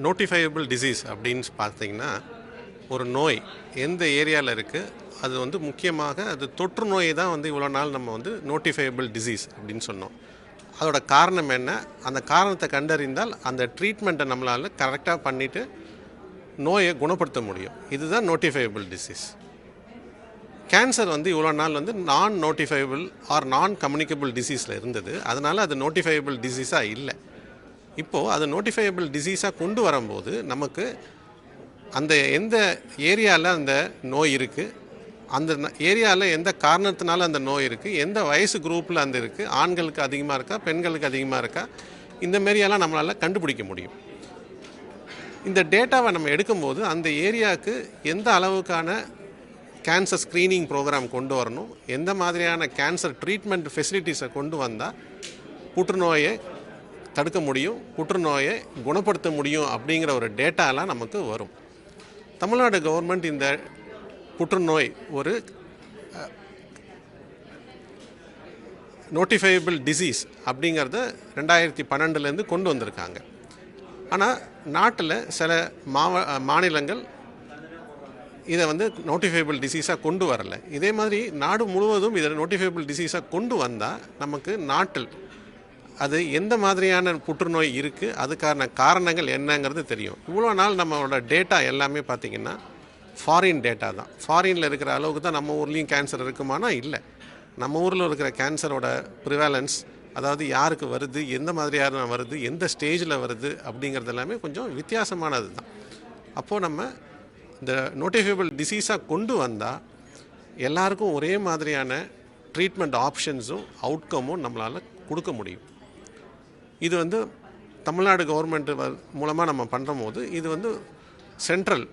Notifiable disease அப்படின்னு பார்த்தீங்கன்னா, ஒரு நோய் எந்த ஏரியாவில் இருக்குது, அது வந்து முக்கியமாக அது தொற்று நோயை தான் வந்து இவ்வளோ நாள் நம்ம வந்து நோட்டிஃபையபிள் டிசீஸ் அப்படின்னு சொன்னோம். அதோட காரணம் என்ன, அந்த காரணத்தை கண்டறிந்தால் அந்த ட்ரீட்மெண்ட்டை நம்மளால் கரெக்டாக பண்ணிவிட்டு நோயை குணப்படுத்த முடியும். இதுதான் நோட்டிஃபையபிள் டிசீஸ். கேன்சர் வந்து இவ்வளோ நாள் வந்து நான் நோட்டிஃபையபிள் ஆர் நான் கம்யூனிகபிள் டிசீஸில் இருந்தது. அதனால் அது நோட்டிஃபையபிள் டிசீஸாக இல்லை. இப்போது அது நோட்டிஃபையபிள் டிசீஸாக கொண்டு வரும்போது நமக்கு அந்த எந்த ஏரியாவில் அந்த நோய் இருக்குது, அந்த ஏரியாவில் எந்த காரணத்தினால அந்த நோய் இருக்குது, எந்த வயசு குரூப்பில் அந்த இருக்குது, ஆண்களுக்கு அதிகமாக இருக்கா, பெண்களுக்கு அதிகமாக இருக்கா, இந்த மாரியெல்லாம் நம்மளால் கண்டுபிடிக்க முடியும். இந்த டேட்டாவை நம்ம எடுக்கும்போது அந்த ஏரியாவுக்கு எந்த அளவுக்கான கேன்சர் ஸ்க்ரீனிங் ப்ரோக்ராம் கொண்டு வரணும், எந்த மாதிரியான கேன்சர் ட்ரீட்மெண்ட் ஃபெசிலிட்டிஸை கொண்டு வந்தால் புற்றுநோயை தடுக்க முடியும், புற்றுநோயை குணப்படுத்த முடியும் அப்படிங்கிற ஒரு டேட்டாலாம் நமக்கு வரும். தமிழ்நாடு கவர்மெண்ட் இந்த புற்றுநோய் ஒரு நோட்டிஃபையபிள் டிசீஸ் அப்படிங்கிறத 2012 கொண்டு வந்திருக்காங்க. ஆனால் நாட்டில் சில மாநிலங்கள் இதை வந்து நோட்டிஃபையபிள் டிசீஸாக கொண்டு வரலை. இதே மாதிரி நாடு முழுவதும் இதை நோட்டிஃபையபிள் டிசீஸாக கொண்டு வந்தால் நமக்கு நாட்டில் அது எந்த மாதிரியான புற்றுநோய் இருக்குது, அதுக்கான காரணங்கள் என்னங்கிறது தெரியும். இவ்வளோ நாள் நம்மளோட டேட்டா எல்லாமே பார்த்திங்கன்னா ஃபாரின் டேட்டா தான். ஃபாரினில் இருக்கிற அளவுக்கு தான் நம்ம ஊர்லேயும் கேன்சர் இருக்குமானா இல்லை. நம்ம ஊரில் இருக்கிற கேன்சரோட ப்ரிவேலன்ஸ், அதாவது யாருக்கு வருது, எந்த மாதிரியான வருது, எந்த ஸ்டேஜில் வருது அப்படிங்கிறது எல்லாமே கொஞ்சம் வித்தியாசமானது தான். அப்போது நம்ம இந்த நோட்டிஃபையபிள் டிசீஸாக கொண்டு வந்தால் எல்லாருக்கும் ஒரே மாதிரியான ட்ரீட்மெண்ட் ஆப்ஷன்ஸும் அவுட்கமும் நம்மளால் கொடுக்க முடியும். இது வந்து தமிழ்நாடு கவர்மெண்ட் மூலமாக நம்ம பண்ணுறபோது இது வந்து சென்ட்ரல்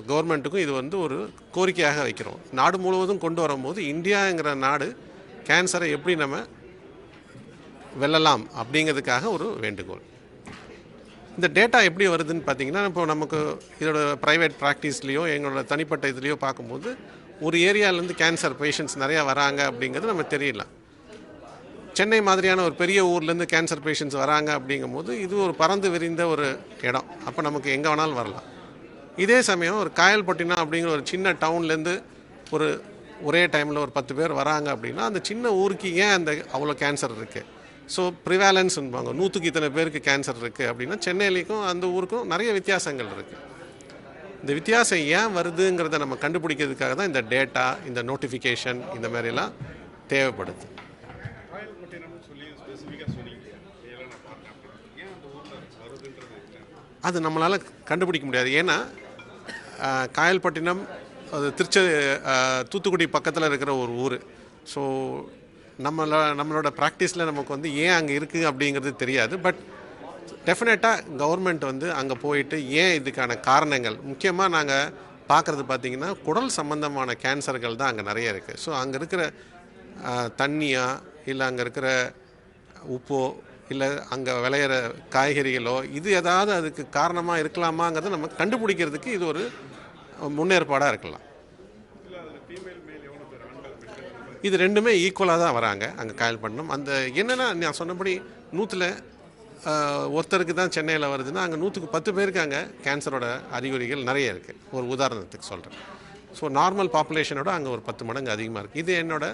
கவர்மெண்ட்டுக்கும் இது வந்து ஒரு கோரிக்கையாக வைக்கிறோம். நாடு முழுவதும் கொண்டு வரும்போது இந்தியாங்கிற நாடு கேன்சரை எப்படி நம்ம வெல்லலாம் அப்படிங்கிறதுக்காக ஒரு வேண்டுகோள். இந்த டேட்டா எப்படி வருதுன்னு பார்த்திங்கன்னா, இப்போ நமக்கு இதோட ப்ரைவேட் ப்ராக்டிஸ்லேயோ எங்களோட தனிப்பட்ட இதுலேயோ பார்க்கும்போது ஒரு ஏரியாவிலேருந்து கேன்சர் பேஷண்ட்ஸ் நிறையா வராங்க அப்படிங்கிறது நம்ம தெரியலாம். சென்னை மாதிரியான ஒரு பெரிய ஊர்லேருந்து கேன்சர் பேஷண்ட்ஸ் வராங்க அப்படிங்கும்போது இது ஒரு பறந்து விரிந்த ஒரு இடம். அப்போ நமக்கு எங்கே வேணாலும் வரலாம். இதே சமயம் ஒரு காயல்பட்டினம் அப்படிங்கிற ஒரு சின்ன டவுன்லேருந்து ஒரே டைமில் ஒரு 10 பேர் வராங்க அப்படின்னா அந்த சின்ன ஊருக்கு ஏன் அந்த அவ்வளோ கேன்சர் இருக்குது, ஸோ ப்ரிவேலன்ஸ்ன்பாங்க, 100க்கு இத்தனை பேருக்கு கேன்சர் இருக்குது அப்படின்னா சென்னையிலேக்கும் அந்த ஊருக்கும் நிறைய வித்தியாசங்கள் இருக்குது. இந்த வித்தியாசம் ஏன் வருதுங்கிறத நம்ம கண்டுபிடிக்கிறதுக்காக தான் இந்த டேட்டா, இந்த நோட்டிஃபிகேஷன் இந்த மாதிரிலாம் தேவைப்படுது. அது நம்மளால் கண்டுபிடிக்க முடியாது. ஏன்னா காயல்பட்டினம் அது தூத்துக்குடி பக்கத்தில் இருக்கிற ஒரு ஊர். ஸோ நம்மளோட ப்ராக்டிஸில் நமக்கு வந்து ஏன் அங்கே இருக்குது அப்படிங்கிறது தெரியாது. பட் டெஃபினட்டாக கவர்மெண்ட் வந்து அங்கே போயிட்டு ஏன் இதுக்கான காரணங்கள், முக்கியமாக நாங்கள் பார்க்குறது பார்த்திங்கன்னா குடல் சம்பந்தமான கேன்சர்கள் தான் அங்கே நிறைய இருக்குது. ஸோ அங்கே இருக்கிற தண்ணியா இல்லை அங்கே இருக்கிற உப்போ இல்லை அங்கே விளையிற காய்கறிகளோ இது ஏதாவது அதுக்கு காரணமாக இருக்கலாமாங்கிறத நம்ம கண்டுபிடிக்கிறதுக்கு இது ஒரு முன்னேற்பாடாக இருக்கலாம். இது ரெண்டுமே ஈக்குவலாக தான் வராங்க அங்கே காயல்பட்டினம். அந்த என்னென்னா நான் சொன்னபடி 100ல் ஒருத்தருக்கு தான் சென்னையில் வருதுன்னா அங்கே 100க்கு 10 பேருக்கு அங்கே கேன்சரோட அறிகுறிகள் நிறைய இருக்குது. ஒரு உதாரணத்துக்கு சொல்கிறேன். ஸோ நார்மல் பாப்புலேஷனோட அங்கே ஒரு 10 மடங்கு அதிகமாக இருக்குது. இது என்னோட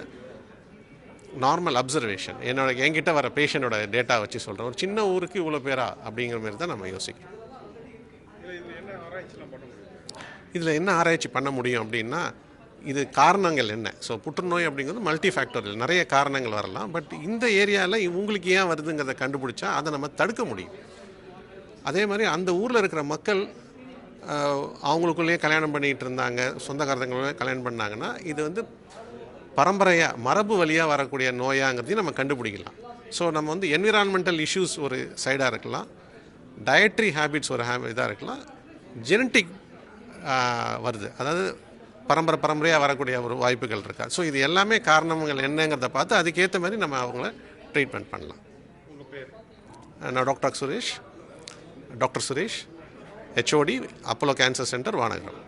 நார்மல் அப்சர்வேஷன், என்கிட்ட வர பேஷண்டோட டேட்டா வச்சு சொல்கிறேன். ஒரு சின்ன ஊருக்கு இவ்வளோ பேரா அப்படிங்கிற மாதிரி தான் நம்ம யோசிக்கிறோம். இதில் என்ன ஆராய்ச்சி பண்ண முடியும் அப்படின்னா, இது காரணங்கள் என்ன. ஸோ புற்றுநோய் அப்படிங்கிறது மல்டி ஃபேக்டோரியல், நிறைய காரணங்கள் வரலாம். பட் இந்த ஏரியாவில் உங்களுக்கு ஏன் வருதுங்கிறத கண்டுபிடிச்சா அதை நம்ம தடுக்க முடியும். அதே மாதிரி அந்த ஊரில் இருக்கிற மக்கள் அவங்களுக்குள்ளேயே கல்யாணம் பண்ணிகிட்டு இருந்தாங்க, சொந்தக்காரங்களே கல்யாணம் பண்ணாங்கன்னா இது வந்து பரம்பரையாக மரபு வழியாக வரக்கூடிய நோயாங்கிறதையும் நம்ம கண்டுபிடிக்கலாம். ஸோ நம்ம வந்து என்விரான்மெண்டல் இஷ்யூஸ் ஒரு சைடாக இருக்கலாம், டயட்ரி ஹேபிட்ஸ் ஒரு இதாக இருக்கலாம், ஜெனட்டிக் வருது, அதாவது பரம்பரையாக வரக்கூடிய ஒரு வாய்ப்புகள் இருக்கா. ஸோ இது எல்லாமே காரணங்கள் என்னங்கிறத பார்த்து அதுக்கேற்ற மாதிரி நம்ம அவங்கள ட்ரீட்மெண்ட் பண்ணலாம். நான் doctor Suresh, HOD, Apollo cancer centre, Vanagaram.